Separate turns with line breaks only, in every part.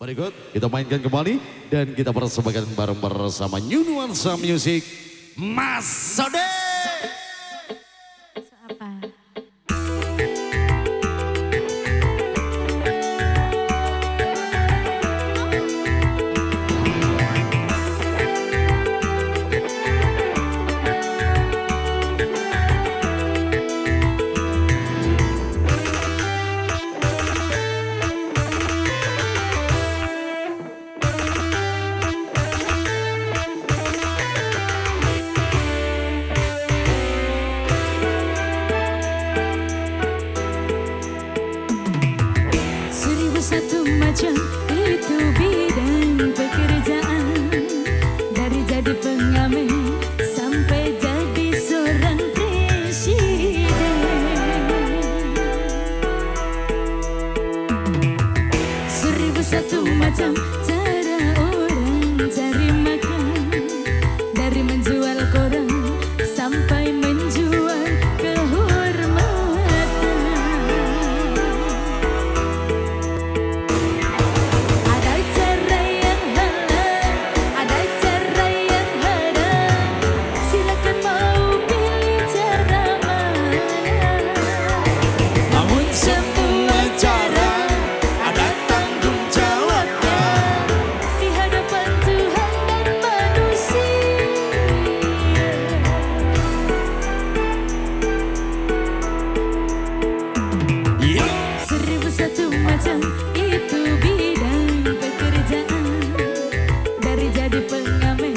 Berikut kita mainkan kembali dan kita persembahkan bareng bersama New Nuansa Music, Mas Sode.
Satu macam itu bidang pekerjaan, dari jadi pengamen sampai jadi seorang presiden. Seribu satu macam cara orang cari makan, dari menjual koran sampai menjual kehormatan. Itu bidang pekerjaan, dari jadi pengamen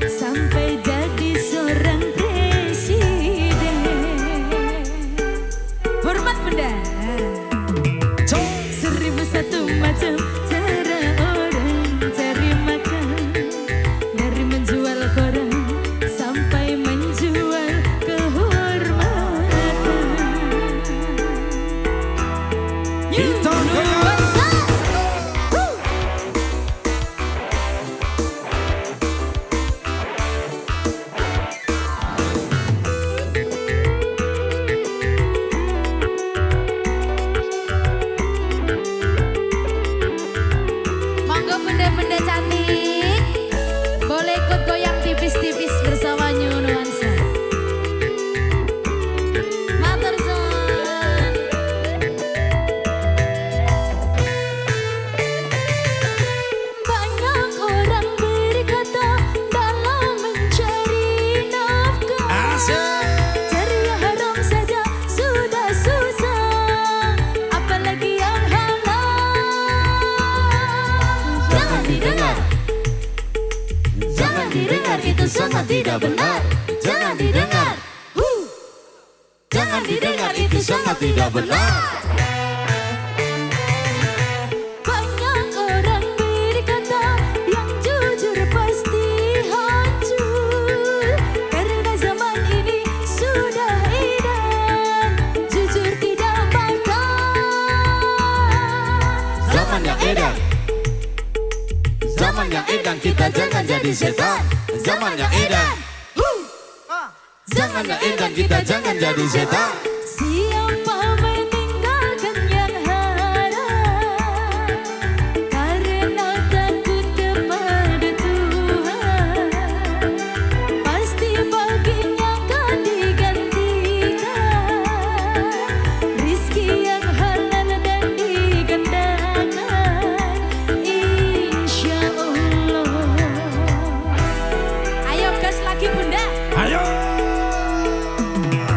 sampai jadi seorang presiden. Hormat benda. Seribu satu macam cara orang cari makan, dari menjual koran sampai menjual kehormatan. Benda-benda cantik, boleh ikut goyang tipis-tipis bersama New Nuansa. Matur suwun. Banyak orang berkata dalam mencari nafkah, cari yang haram saja sudah susah, apalagi yang halal. Jangan didengar, jangan didengar, itu sangat tidak benar. Jangan didengar, jangan didengar, itu sangat tidak benar. Banyak orang berkata yang jujur pasti hancur, karena zaman ini sudah edan, jujur tidak bakal.
Zaman yang edan, zaman yang edan, kita jangan jadi setan. Zaman yang edan, zaman yang edan, kita jangan jadi setan.
Siapa meninggalkan yang haram karena takut kepada Tuhan, pasti baginya akan digantikan rizki yang halal dan digandakan, insya Allah. Ayo gas lagi bunda.
Ayo,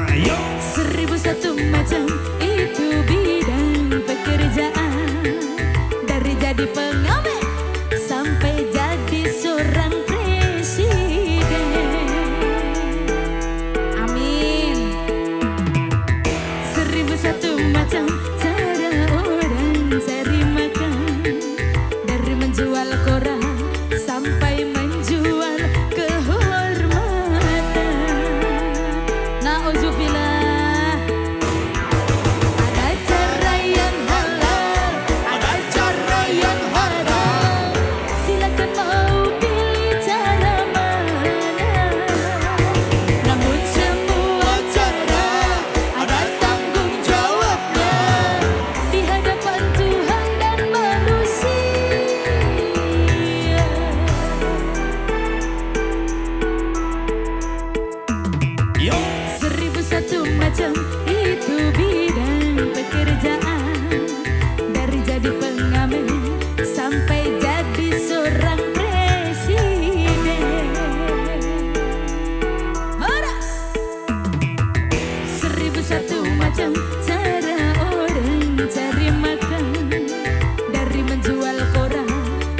ayo.
Seribu satu macam itu bidang pekerjaan, dari jadi pengamen sampai jadi seorang presiden. Amin. Seribu satu macam cara orang cari makan, dari menjual koran sampai menjual kehormatan. Nauzubillah. Ada cara yang halal, ada cara yang haram. Silakan mau pilih cara mana. Namun semua cara ada tanggung jawabnya di hadapan Tuhan dan manusia. sampai jadi seorang presiden. Horas 1001 macam cara orang cari makan, dari menjual koran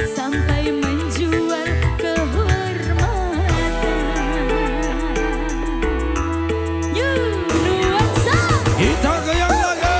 sampai menjual kehormatan. Nuansa
Kita goyang lagi.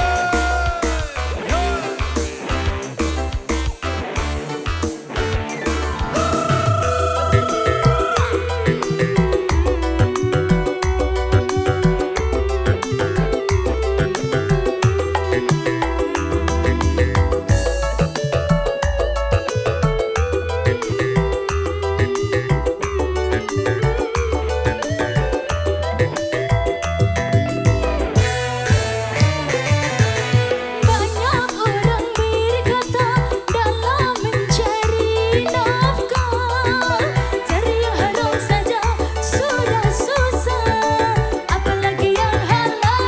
banyak orang berkata dalam mencari nafkah, cari yang haram saja sudah susah, apalagi yang halal.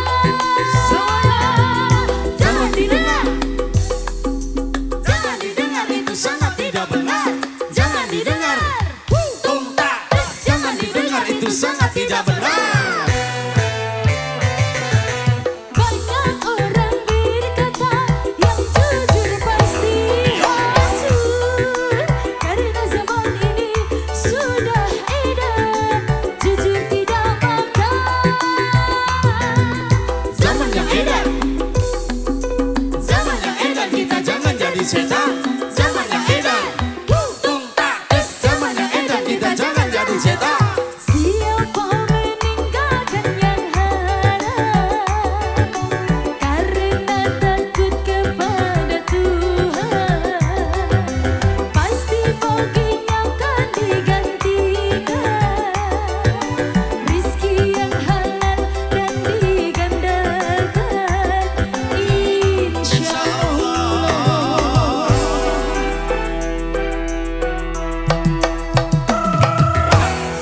Jangan didengar, jangan didengar, itu sangat tidak benar. Jangan didengar, jangan didengar, itu sangat tidak benar. Banyak orang berkata yang jujur pasti hancur, karena zaman ini sudah edan, jujur tidak makan. Zaman yang edan, zaman yang edan, kita jangan jadi setan. Zaman yang edan, zaman yang edan, kita jangan jadi setan. Siapa meninggalkan yang haram karena takut kepada Tuhan, pasti baginya akan digantikan rizki yang halal dan digandakan, insya Allah.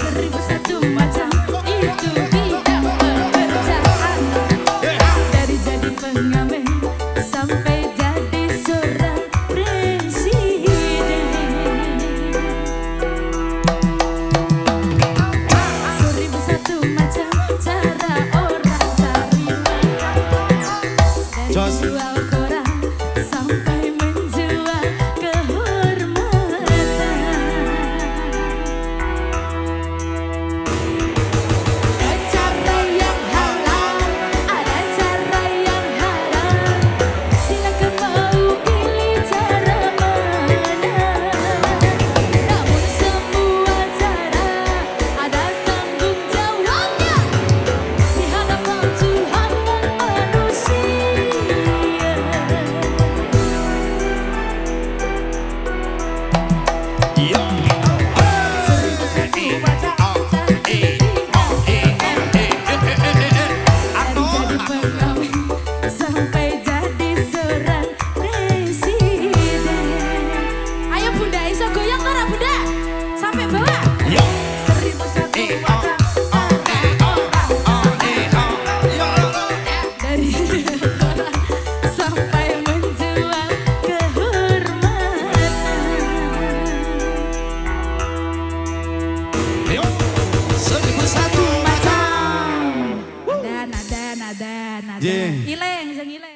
1001 macam itu bidang pekerjaan, dari jadi pengamen sampai jadi seorang presiden. 1001 macam cara orang cari makan, dari
Jos.
jual koran sampai menjual kehormatan. Ada cara yang halal, ada cara yang haram, silakan mau pilih cara mana. Namun semua cara ada tanggung jawabnya di hadapan Tuhan dan manusia. 1001 macam dari jadi pengamen sampai jadi seorang presiden. Ayo Bunda, iso goyang ora Bunda? Sampai bawah. 1001 macam dari koran sampai menjual kehormatan. Nada, nada, nada, nada.
Yeah.
Ileng, sing ileng.